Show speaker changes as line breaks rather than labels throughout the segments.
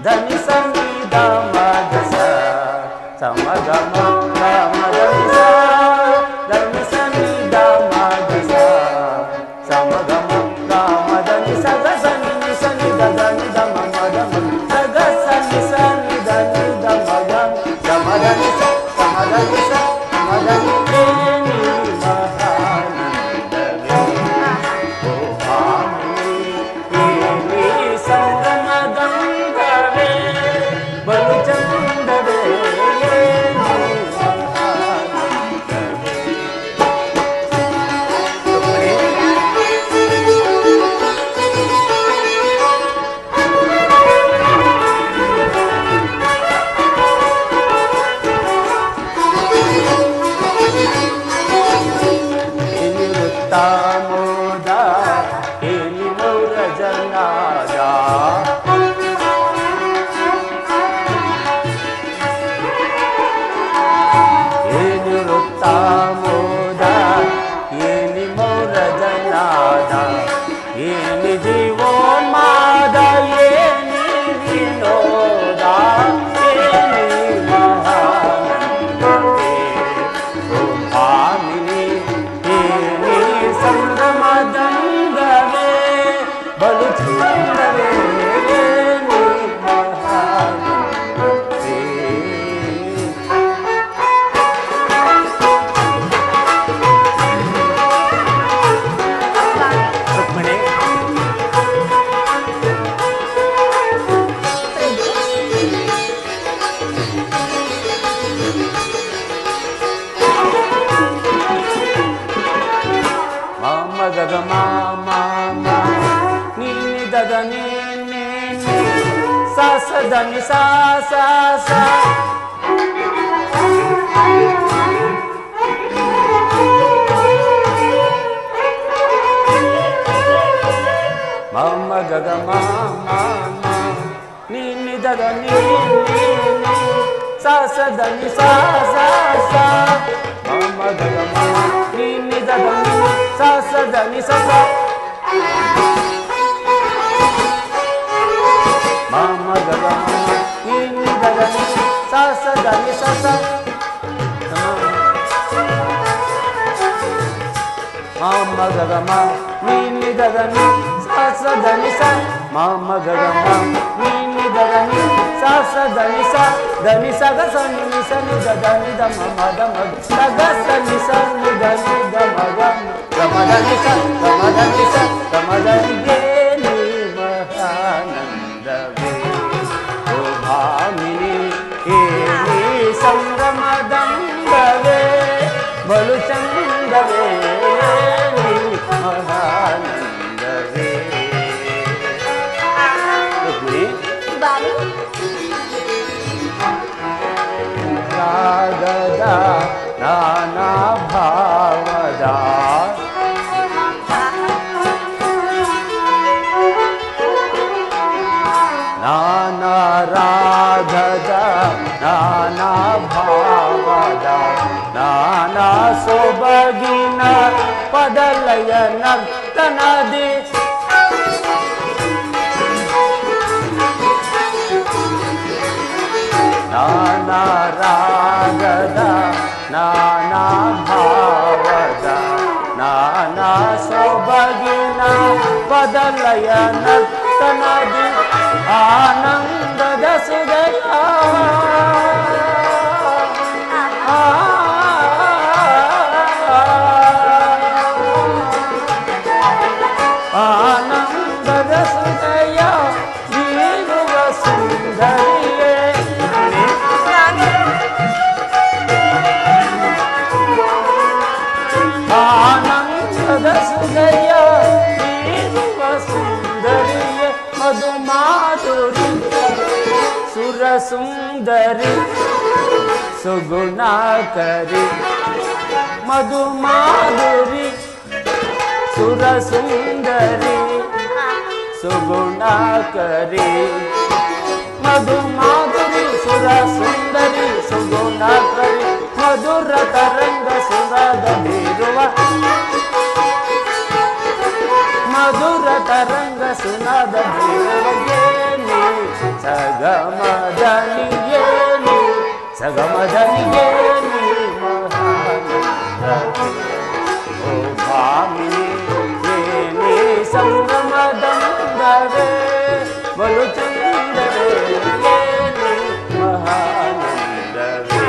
ಧನಿ ಸನಿ the ಮದ ಸ ಸಮ ಗ ಮ ಗ ಮ ಧನಿ ಸ ಧನಿ ಸನಿ ದ ಮದ ಸ ಸಮ ಗ ಮ ಗ ಮ ಧನಿ ಸ ಗ ಸನಿ ನಿ ಸನಿ ದ ಧನಿ ದ ಮ ಮ ದ ಮ ಸ ಗ ಸನಿ ಸನಿ ಧನಿ ದ ಮ ಗ ಸಮ ಧನಿ ಸ ಸಮ ಧನಿ ಸ ಸಮ ಧನಿ ನಿ ಮಹಾನಂದವೇ ಓ ಭಾಮಿನಿ ಸಂಗಮದಂಗವೇ ಬಲು ಚಂದವೇ ತಾಮೋದ ಏನಿ ಮೌರ ಜನಾದ ಏನಿ ವೃತ್ತಾಮೋದ ಏನಿ ಮೌರ ಜನಾದ ಏನಿ ಜೀವೋನ್ಮಾದ ಏನಿ ವಿನೋದ ಏನಿ ಮಹಾನಂದವೇ ಓ ಭಾಮಿನಿ ಸಂಗಮದಂಗವೇ ಬಲು ಚಂದವೇ ನೀ ಮಹಾನಂದವೇ ರುಕ್ಮಿಣಿ ಗಗ ಮಾಮ ನೀ ದದ ನೀ ಸ ಸ ದ ನಿ ಸ ಸ ಸ ಮಮ ಗಗ ಮಾಮ ನೀ ದದ ನೀ ಸ ಸ ದ ನಿ ಸ ಸ ಸ ಮಮ ಗಗ ಮಾಮ ನೀ ದದ ನೀ ಸ ಸ ದ ನಿ ಸ ಸ ಮಮ ಗಗ ಮಾಮ ನೀ ದದ ನೀ ಸ ಸ ದ ನಿ ಸ ಸ ಮಮ ಗಗ ಮಾಮ ನೀ ದದ ನೀ ಸ ಸ ದ ನಿ ಸ ಮಮ ಗಗ ಮಾಮ ನೀ ದದ ನೀ ಸ ಸ ದ ನಿ ಸ ದ ನಿ ಸ ಗ ಸ ನಿ ನಿ ಸ ನಿ ದ ದ ನಿ ದ ಮ ಮ ದ ಮ ಸ ಗ ಸ ನಿ ಸ ನಿ ದ ನಿ ದ ಮ ಗ ಗ ಮ ದ ನಿ ಸ ಗ ಮ ದ ನಿ ಸ ಗ ಮ ದ ನಿ ಗೆ ನಿ ಮಹಾನಂದವೇ ಓ ಭಾಮಿನಿ ಏನಿ ಸಂಗಮದಂಗವೇ ಬಲು ಚಂದವೇ ನೀ ಮಹಾನಂದವೇ ರುಕ್ಮಿಣಿ ರಾಗದ ನಾನಾ ಭಾವದ ನಾನಾ ರಾಗದ ನಾನಾ ಭಾವದ ನಾನಾ ಸೊಬಗಿನ ಪದಲಯ ನರ್ತನದಿ ನಾನಾ ರಾಗದ ನಾನಾ ಭಾವದ ನಾನಾ ಸೊಬಗಿನ ಪದಲಯ ನರ್ತನದಿ ಆನಂದದ ಸುದಯ ಆನಂದದ ಸುದಯ ಬೀರುವ ಸುಂದರಿಯೇ ಆನಂದದ ಸುದಯ ಬೀರುವ ಸುಂದರಿಯೇ ಮಧು ಮಾಧುರಿ ಸುರ ಸುಂದರಿ ಸುಗುಣಾಕರಿ ಮಧು ಮಾಧುರಿ ಸುರ ಸುಂದರಿ ಸುಗುಣಾಕರಿ ಮಧು ಮಾಧುರಿ ಸುರ ಸುಂದರಿ ಸುಗುಣಾಕರಿ ಮಧುರ ತರಂಗ ಸುರದ ಬೀರುವ ಮಧುರ ತರಂಗ ಸುನದ ಬೀರುವ ಸಗಮದನಿಯೇ ನೀ ಸಗಮದನಿಯೇ ನೀ ಮಹಾನಂದವೇ ಓ ಭಾಮಿನಿ ಏನೇ ಸಂಗಮದಂದರೆ ಬಲು ಚಂದವೇ ಏನೇ ಮಹಾನಂದವೇ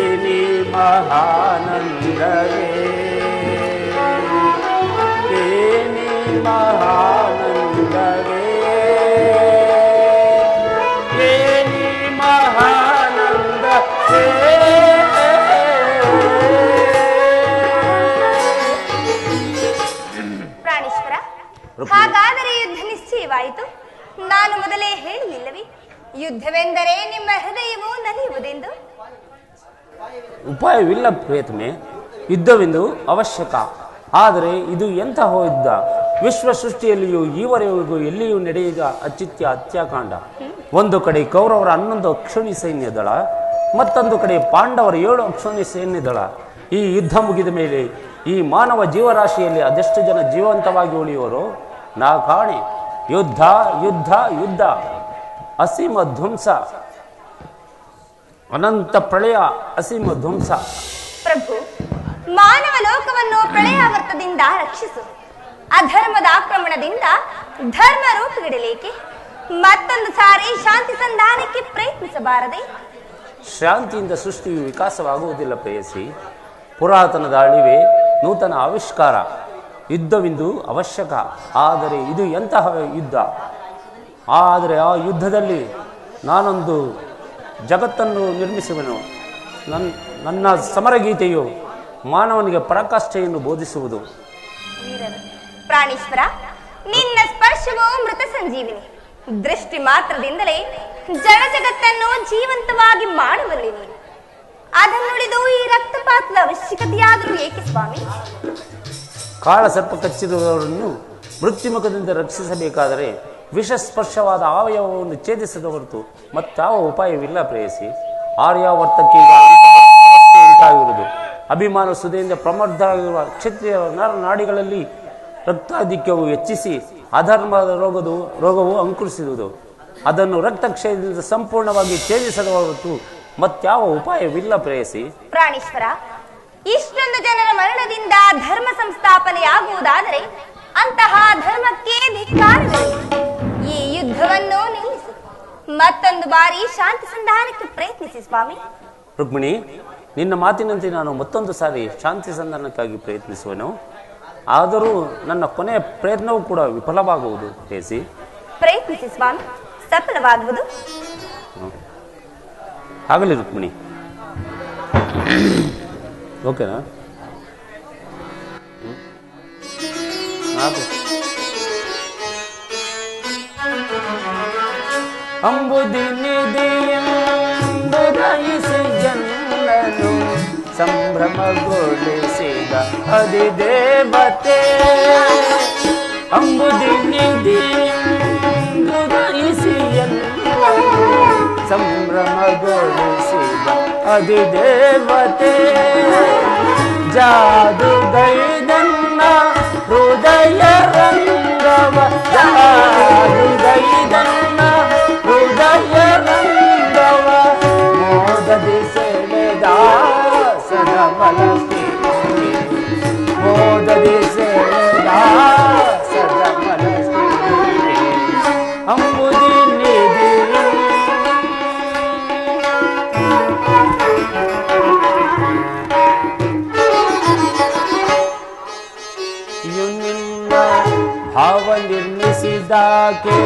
ಏನೇ ಮಹಾನಂದವೇ ಏನೇ ಮಹಾನಂದವೇ ಏನೇ ಮಹಾನಂದವೇ
ಪ್ರಾಣೇಶ್ವರ, ಹಾಗಾದರೆ ಯುದ್ಧ ನಿಶ್ಚಯವಾಯಿತು. ನಾನು ಮೊದಲೇ ಹೇಳಿಲ್ಲವೇ, ಯುದ್ಧವೆಂದರೆ ನಿಮ್ಮ ಹೃದಯವು ನಲಿಯುವುದೆಂದು.
ಉಪಾಯವಿಲ್ಲ ಪ್ರೇತಮೆ, ಯುದ್ಧವೆಂದು ಅವಶ್ಯಕ. ಆದರೆ ಇದು ಎಂತಹ ಯುದ್ಧ? ವಿಶ್ವ ಸೃಷ್ಟಿಯಲ್ಲಿಯೂ ಈವರೆಗೂ ಎಲ್ಲಿಯೂ ನಡೆಯದ ಅಚಿತ್ಯ ಹತ್ಯಾಕಾಂಡ. ಒಂದು ಕಡೆ ಕೌರವರ 11 ಅಕ್ಷೋಣಿ ಸೈನ್ಯ ದಳ, ಮತ್ತೊಂದು ಕಡೆ ಪಾಂಡವರ 7 ಅಕ್ಷೋಣಿ ಸೈನ್ಯ ದಳ. ಈ ಯುದ್ಧ ಮುಗಿದ ಮೇಲೆ ಈ ಮಾನವ ಜೀವರಾಶಿಯಲ್ಲಿ ಅದೆಷ್ಟು ಜನ ಜೀವಂತವಾಗಿ ಉಳಿಯುವರು ನಾ ಕಾಣೆ. ಯುದ್ಧ ಯುದ್ಧ ಯುದ್ಧ, ಅಸೀಮ ಧ್ವಂಸ, ಅನಂತ ಪ್ರಳಯ, ಅಸೀಮ ಧ್ವಂಸ.
ಪ್ರಭು, ಮಾನವ ಲೋಕವನ್ನು ಪ್ರಳಯಾವರ್ತದಿಂದ ರಕ್ಷಿಸು. ಅಧರ್ಮದ ಆಕ್ರಮಣದಿಂದ ಧರ್ಮ ರೂಪುಗಿಡಲೇಕೆ? ಮತ್ತೊಂದು ಸಾರಿ ಶಾಂತಿ ಸಂಧಾನಕ್ಕೆ ಪ್ರಯತ್ನಿಸಬಾರದೆ?
ಶಾಂತಿಯಿಂದ ಸೃಷ್ಟಿಯು ವಿಕಾಸವಾಗುವುದಿಲ್ಲ ಪ್ರೇಯಸಿ. ಪುರಾತನದ ಅಳಿವೆ ನೂತನ ಆವಿಷ್ಕಾರ. ಯುದ್ಧವಿಂದು ಅವಶ್ಯಕ. ಆದರೆ ಇದು ಎಂತಹ ಯುದ್ಧ? ಆದರೆ ಆ ಯುದ್ಧದಲ್ಲಿ ನಾನೊಂದು ಜಗತ್ತನ್ನು ನಿರ್ಮಿಸುವೆನು. ನನ್ನ ಸಮರಗೀತೆಯು ಮಾನವನಿಗೆ ಪರಾಕಾಷ್ಠೆಯನ್ನು ಬೋಧಿಸುವುದು.
ಪ್ರಾಣೇಶ್ವರ, ನಿನ್ನ ಸ್ಪರ್ಶವು ಮೃತ ಸಂಜೀವಿನಿ. ದೃಷ್ಟಿ ಮಾತ್ರದಿಂದಲೇ ಜಡ ಜಗತ್ತನ್ನು ಜೀವಂತವಾಗಿ ಮಾಡುವಲ್ಲಿ ನೀನು. ಅದನ್ನುಳಿದು ಈ ರಕ್ತಪಾತದ ಅವಶ್ಯಕತೆಯಾದರೂ ಏಕೆ ಸ್ವಾಮಿ?
ಕಾಳ ಸರ್ಪ ಕಚ್ಚಿರುವವರನ್ನು ಮೃತ್ಯುಮುಖದಿಂದ ರಕ್ಷಿಸಬೇಕಾದರೆ ವಿಷಸ್ಪರ್ಶವಾದ ಅವಯವವನ್ನು ಛೇದಿಸದ ಹೊರತು ಮತ್ತಾವ ಉಪಾಯವಿಲ್ಲ ಪ್ರೇಯಸಿ. ಆರ್ಯಾವರ್ತಕ್ಕೆ ಅವಸ್ಥೆ ಉಂಟಾಗಿರುವುದು. ಅಭಿಮಾನ ಸುಧೆಯಿಂದ ಪ್ರಮರ್ಧರಾಗಿರುವ ಕ್ಷತ್ರಿಯ ನಾಡಿಗಳಲ್ಲಿ ರಕ್ತಾಧಿಕ್ಯವು ಹೆಚ್ಚಿಸಿ ಅಧರ್ಮದ ರೋಗವು ಅಂಕುರಿಸಿರುವುದು. ಅದನ್ನು ರಕ್ತಕ್ಷಯದಿಂದ ಸಂಪೂರ್ಣವಾಗಿ ಛೇದಿಸದ ಹೊರತು ಮತ್ಯಾವ ಉಪಾಯವಿಲ್ಲ ಪ್ರೇಯಸಿ.
ಪ್ರಾಣೇಶ್ವರ, ಇಷ್ಟೊಂದು ಜನರ ಮರಣದಿಂದ ಧರ್ಮ ಸಂಸ್ಥಾಪನೆಯಾಗುವುದಾದರೆ ಅಂತಹ ಧರ್ಮಕ್ಕೆ ಧಿಕ್ಕಾರವಿಲ್ಲ. ಈ ಯುದ್ಧವನ್ನು ನಿಲ್ಲಿಸು. ಮತ್ತೊಂದು ಬಾರಿ ಶಾಂತಿ ಸಂಧಾನಕ್ಕೆ ಪ್ರಯತ್ನಿಸಿ ಸ್ವಾಮಿ.
ರುಕ್ಮಿಣಿ, ನಿನ್ನ ಮಾತಿನಂತೆ ನಾನು ಮತ್ತೊಂದು ಸಾರಿ ಶಾಂತಿ ಸಂಧಾನಕ್ಕಾಗಿ ಪ್ರಯತ್ನಿಸುವೆನು. ಆದರೂ ನನ್ನ ಕೊನೆಯ ಪ್ರಯತ್ನವೂ ಕೂಡ ವಿಫಲವಾಗುವುದು ಪ್ರೇಯಸಿ.
ಪ್ರಯತ್ನಿಸಿ ಸ್ವಾಮಿ, ಸಫಲವಾಗುವುದು.
ಆಗಲಿ ರುಕ್ಮಿಣಿ. ಓಕೆನಾ? ಅಂಬುದಿನಿದಿಯಂಬುದಯಿಸಿ ಜನ್ನನು ಸಂಭ್ರಮಗೊಳಿಸಿದ ಅಧಿದೇವತೆ. ಅಂಬುದಿನಿದಿಯಂಬುದಯಿಸಿ ಜನ್ನನು ಸಂಭ್ರಮಗೊಳಿಸಿದ ಅಧಿದೇವತೆ. ಜಾದುಗೈದನ್ನ ಹೃದಯ ರಂಗವ, ಜಾದುಗೈದನ್ನ ಹೃದಯ ರಂಗವ, ಮೋದದಿ ಸೆಳೆದ ಸದಮಲಕ್ಕೆ, ಮೋದದಿ ಸೆಳೆದ ಸದಮಲಕ್ಕೆ. ಅಂಬುದಿನಿದಿ ಭಾವ ನಿರ್ಮಿಸಿದಾಕೆ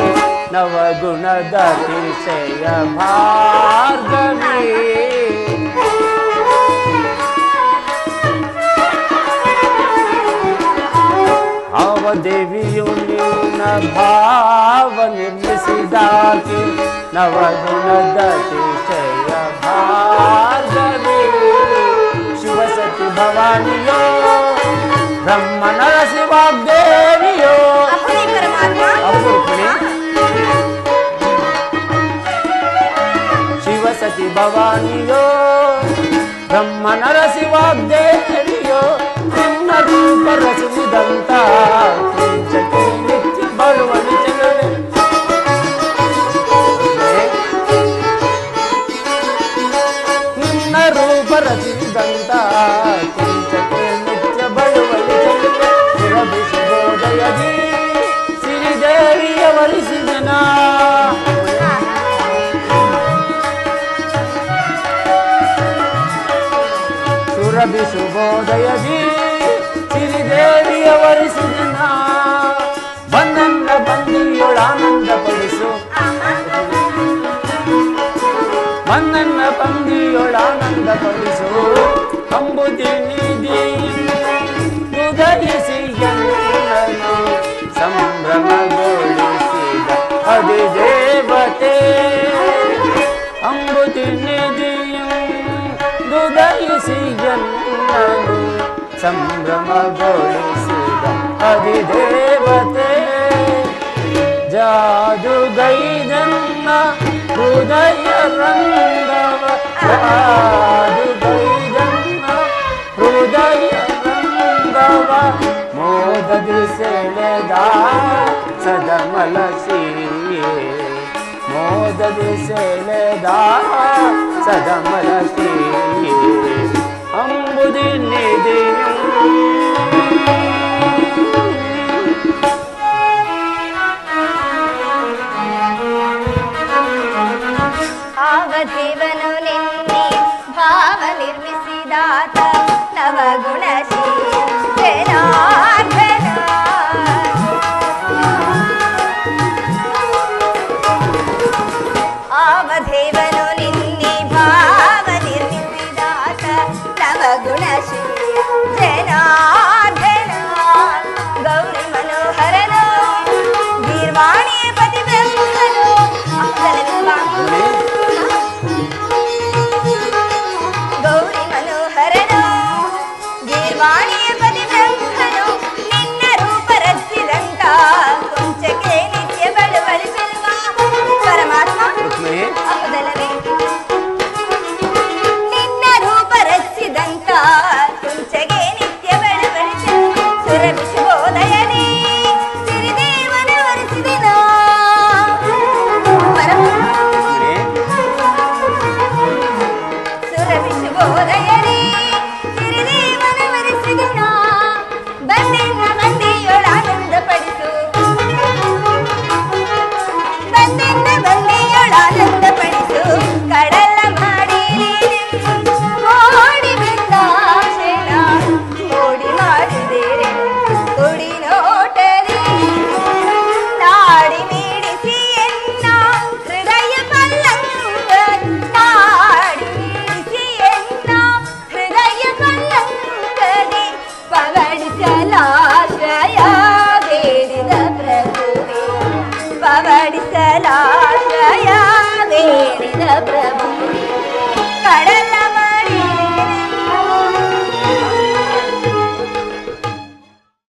ನವಗುಣದ ತಿಶಯ ಭಾರ್ಗವಿ. ದೇವಿಯು ನಿನ್ನ ಭಾವ ನಿರ್ಮಿಸಿದಾಕೆ ನವಗುಣದ ತಿಶಯ ಭಾರ್ಗವಿ. ಶಿವಸತಿ ಭವಾನಿಯೋ ಬ್ರಹ್ಮನ ಶಿವಾಗ್ದೇವಿಯೋ. ಶಿವಸತಿ ಭವಾನಿಯೋ ಬ್ರಹ್ಮನರ ಶಿವಾಗ್ದೇವಿಯೋ. ನಿನ್ನ ರೂಪ ರಚಿಸಿದಂತ ನಿತ್ಯ ಬರುವನು ಜಗವೇ ವರಿಸಿದನ ಸುರಭಿ ಶುಭೋದಯದಿ ಸಿರಿದೇವಿಯ ವರಿಸಿದನ ಬಂದನ್ನ ಬಂದಿಯೊಳಾನಂದ ಪಡಿಸು ಬಂದನ್ನ ಬಂದಿಯೊಳಾನಂದ ಪಡಿಸು ಅಂಬುದಿ ನಿಧಿ ಉದಯಿಸಿ ಎಲ್ಲನು ಸಂಭ್ರಮಗೊಳಿಸಿದ ಅಧಿದೇವತೆ ಅಂಬುದಿ ನಿಧಿಯು ಉದಯಿಸಿ ಎಲ್ಲನು ಸಂಭ್ರಮಗೊಳಿಸಿದ ಅಧಿದೇವತೆ ಜಾದುಗೈದನ್ನ ಹೃದಯ ರಂಗವ ಜಾದುಗೈದನ್ನ ಹೃದಯ ರಂಗವ ಮೋದದಿ ಸೆಳೆದ ಸದಮಲಸಿ ಮೋದದಿ ಸೆಳೆದ ಸದಮಲಸಿ ಅಂಬುದಿ ನಿಧಿಯು
ಅವಧೇವನು ನಿನ್ನೆ ಭಾವ ನಿರ್ಮಿಸಿದಾತ ನವಗುಣಶೀಲ ಅವಧೇವನು ನಿನ್ನೆ ಭಾವ ನಿರ್ಮಿಸಿದಾತ ನವಗುಣಶೀಲ ಜನಾರ್ದನ ಗೌರಿ ಮನೋಹರನು ಗೀರ್ವಾಣಿಯ ಪತಿಬ್ರಹ್ಮನು ಗೌರಿ ಮನೋಹರನು ಗೀರ್ವಾಣಿಯ ಪತಿಬ್ರಹ್ಮನು ನಿನ್ನ ರೂಪ ರಚಿಸಿದಂತ ಕೊಂಚಕ್ಕೆ ನಿತ್ಯ ಬಡವಳಿಸಿರುವ ಪರಮಾತ್ಮ ಅಹದಲವೇ ನಿನ್ನ ರೂಪ ರಚಿಸಿದಂತ ಕೊಂಚಗೆ ನಿತ್ಯ ಬಡವಳಿಸಿರುವ ಸುರಭಿ ಶುಭೋದಯನೇ ಸಿರಿದೇವನ ವರಿಸಿದೆನ ಸುರಭಿ ಶುಭೋದಯನೇ ಸಿರಿದೇವನ ವರಿಸಿದೆನ ಬಂದೆನ್ನ ಬಂದಿಯೊಳಾನಂದ ಪಡಿಸು ಬಂದೆನ್ನ ಬಂದಿಯೊಳಾನಂದ ಪಡಿಸು ಕಡಲ ಮಾಡಿ ಓಡಿ ಬಂದ ಶೇನ ಓಡಿ ಮಾಡಿದೇರೆ ಕೊಡಿ ನೋಟರಿ ನಾಡಿ ಮೀಡಿಸಿ ಎನ್ನ ಹೃದಯ ಪಲ್ಲಂಗ ನಾಡಿ ಮೀಡಿಸಿ ಎನ್ನ ಹೃದಯ ಪಲ್ಲಂಗದಿ ಪವಡಿಸಲಾಶ್ರಯ ಬೇಡಿದ ಪ್ರಭುವೆ ಪವಡಿಸಲಾಶ್ರಯ ಬೇಡಿದ